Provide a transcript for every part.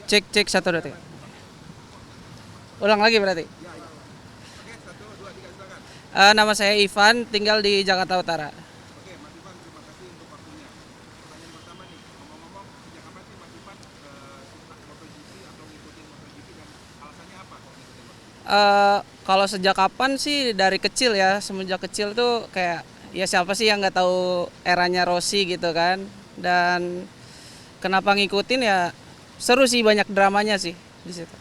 Cek cek satu dua tiga. Ulang lagi berarti. Nama saya Ivan, tinggal di Jakarta Utara. Kalau sejak kapan sih dari kecil ya, semenjak kecil tuh kayak ya siapa sih yang nggak tahu eranya Rossi gitu kan. Dan kenapa ngikutin ya seru sih, banyak dramanya sih di situ.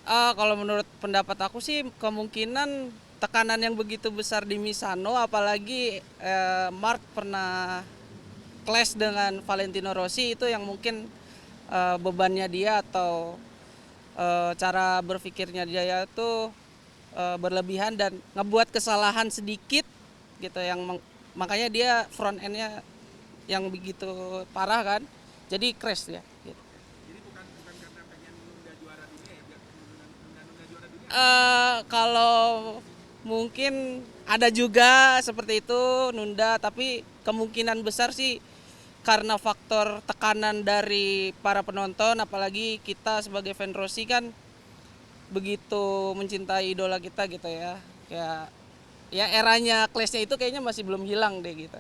Kalau menurut pendapat aku sih kemungkinan tekanan yang begitu besar di Misano, apalagi Mark pernah clash dengan Valentino Rossi, itu yang mungkin bebannya dia atau cara berpikirnya dia itu berlebihan dan ngebuat kesalahan sedikit gitu yang makanya dia front endnya yang begitu parah kan, jadi crash ya gitu. Kalau mungkin ada juga seperti itu nunda, tapi kemungkinan besar sih karena faktor tekanan dari para penonton, apalagi kita sebagai fan Rossi kan begitu mencintai idola kita gitu ya. Kayak ya eranya clash-nya itu kayaknya masih belum hilang deh gitu.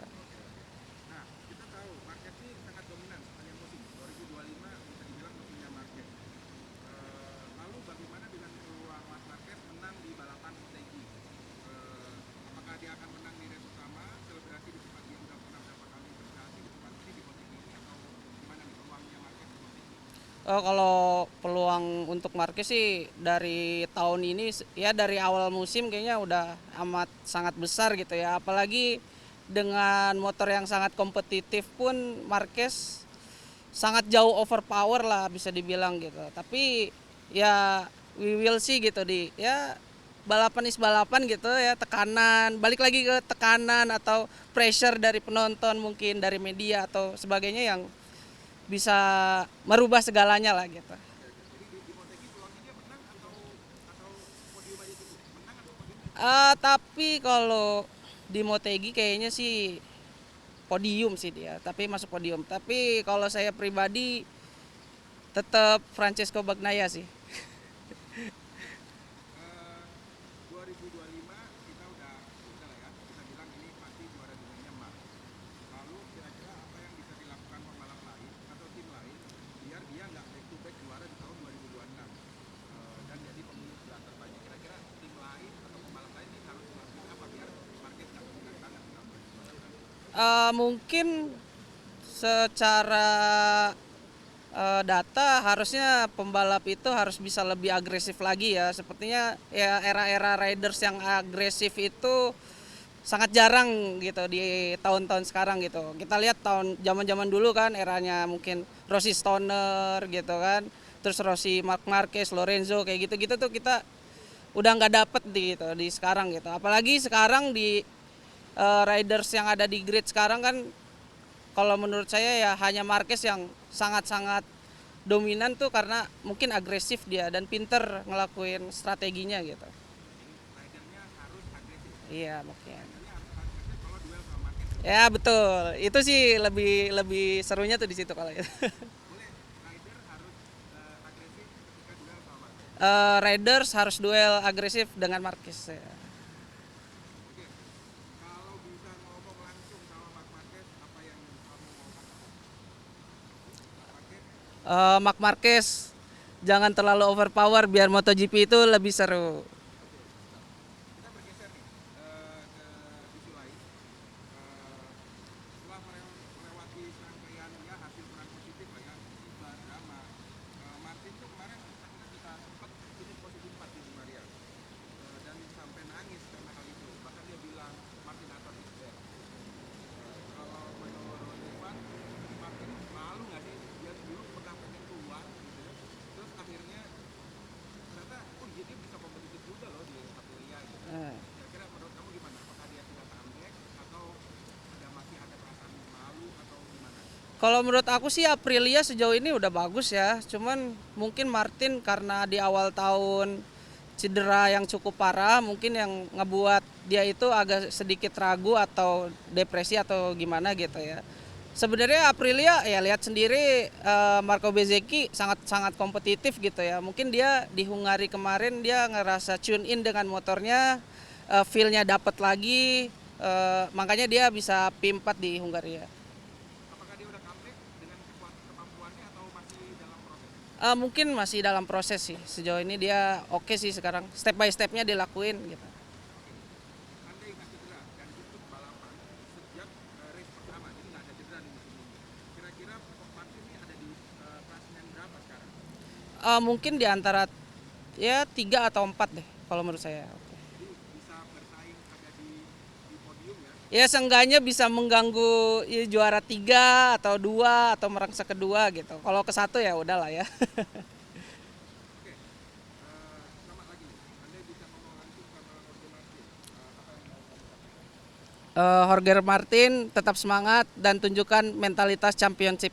Kalau peluang untuk Marquez sih dari tahun ini ya, dari awal musim kayaknya udah amat sangat besar gitu ya. Apalagi dengan motor yang sangat kompetitif pun Marquez sangat jauh overpower lah bisa dibilang gitu. Tapi ya we will see gitu di ya, balapan is balapan gitu ya, tekanan balik lagi ke tekanan atau pressure dari penonton, mungkin dari media atau sebagainya yang bisa merubah segalanya lah gitu. Tapi kalau di Motegi kayaknya sih podium sih dia, tapi masuk podium. Tapi kalau saya pribadi tetap Francesco Bagnaia sih. Mungkin secara data harusnya pembalap itu harus bisa lebih agresif lagi ya. Sepertinya ya era-era riders yang agresif itu sangat jarang gitu di tahun-tahun sekarang gitu. Kita lihat tahun zaman-zaman dulu kan eranya mungkin Rossi Stoner gitu kan. Terus Rossi Marc Marquez, Lorenzo kayak gitu-gitu tuh kita udah nggak dapet di gitu di sekarang gitu. Apalagi sekarang di riders yang ada di grid sekarang kan, kalau menurut saya ya hanya Marquez yang sangat-sangat dominan tuh karena mungkin agresif dia dan pinter ngelakuin strateginya gitu. Iya mungkin. Ya betul. Itu sih lebih lebih serunya tuh di situ kalau itu. Riders harus duel agresif dengan Marquez. Ya. Marc Marquez jangan terlalu overpower biar MotoGP itu lebih seru. Kalau menurut aku sih Aprilia sejauh ini udah bagus ya. Cuman mungkin Martin karena di awal tahun cedera yang cukup parah, mungkin yang ngebuat dia itu agak sedikit ragu atau depresi atau gimana gitu ya. Sebenarnya Aprilia ya lihat sendiri, Marco Bezzecchi sangat sangat kompetitif gitu ya. Mungkin dia di Hungari kemarin dia ngerasa tune in dengan motornya, feel-nya dapat lagi, makanya dia bisa P4 di Hungaria. Mungkin masih dalam proses sih. Sejauh ini dia oke sih sekarang. Step by stepnya dilakuin gitu. Mungkin di antara ya 3 atau 4 deh kalau menurut saya. Ya seenggaknya bisa mengganggu ya, juara 3 atau 2 atau merangsa kedua gitu. Kalau ke satu ya udahlah ya. Jorge Martin tetap semangat dan tunjukkan mentalitas championship.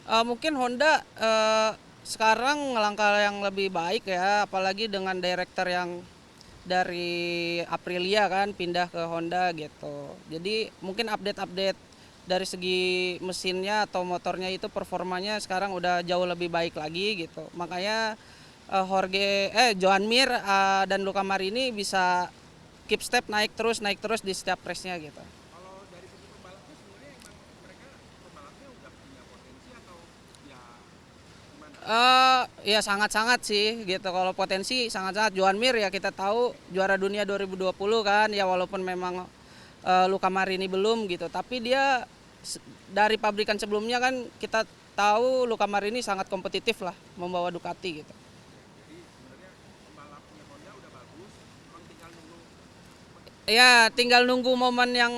Mungkin Honda sekarang ngelangkah yang lebih baik ya, apalagi dengan director yang dari Aprilia kan pindah ke Honda gitu. Jadi mungkin update-update dari segi mesinnya atau motornya itu performanya sekarang udah jauh lebih baik lagi gitu. Makanya Joan Mir dan Luca Marini bisa keep step naik terus di setiap race-nya gitu. Ya sangat-sangat sih gitu. Kalau potensi sangat-sangat. Joan Mir ya kita tahu juara dunia 2020 kan. Ya walaupun memang Luca Marini belum gitu. Tapi dia dari pabrikan sebelumnya kan kita tahu Luca Marini sangat kompetitif lah membawa Ducati gitu. Ya tinggal nunggu momen yang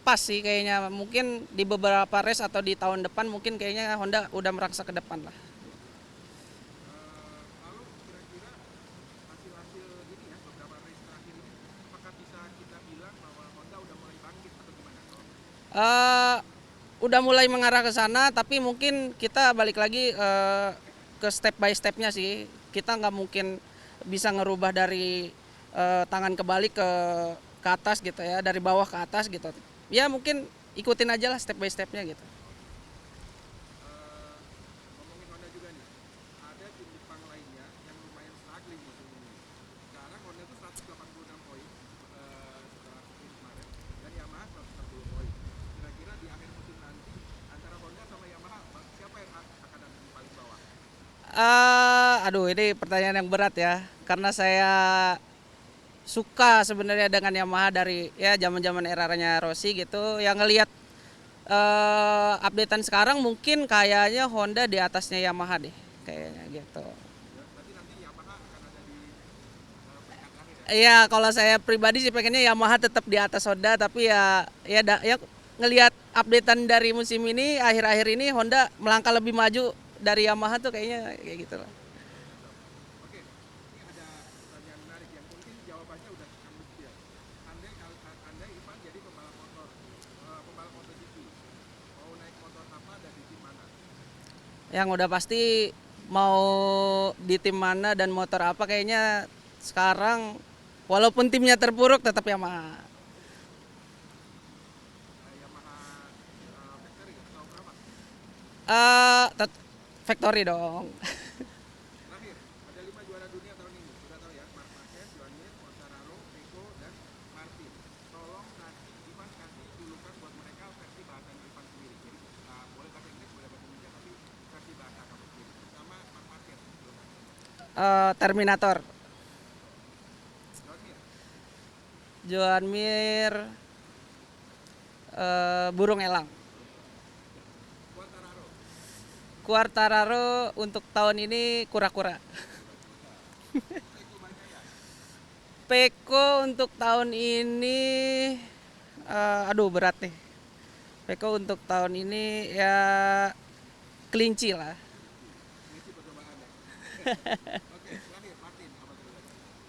pas sih kayaknya. Mungkin di beberapa race atau di tahun depan mungkin kayaknya Honda udah merangsa ke depan lah. Eh udah mulai mengarah ke sana, tapi mungkin kita balik lagi ke step by stepnya sih. Kita nggak mungkin bisa ngerubah dari tangan kebalik ke atas gitu ya, dari bawah ke atas gitu. Ya mungkin ikutin aja lah step by stepnya gitu. Aduh ini pertanyaan yang berat ya, karena saya suka sebenarnya dengan Yamaha dari ya zaman-zaman eranya Rossi gitu. Yang ngelihat updatean sekarang mungkin kayaknya Honda di atasnya Yamaha deh, kayaknya gitu. Iya, kalau saya pribadi sih pengennya Yamaha tetap di atas Honda, tapi ya ngelihat updatean dari musim ini akhir-akhir ini Honda melangkah lebih maju dari Yamaha tuh kayaknya kayak gitu lah. Yang udah pasti mau di tim mana dan motor apa kayaknya sekarang walaupun timnya terpuruk tetap Yamaha. Eh Factory dong. Terminator. Joan Mir, Burung Elang. Quartararo untuk tahun ini kura-kura. Peko untuk tahun ini, aduh berat nih. Peko untuk tahun ini ya kelinci lah.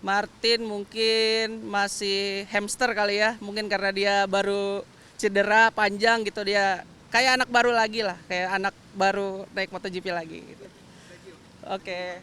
Martin mungkin masih hamster kali ya, mungkin karena dia baru cedera panjang gitu, dia kayak anak baru lagi lah, kayak anak baru naik MotoGP lagi gitu. Oke.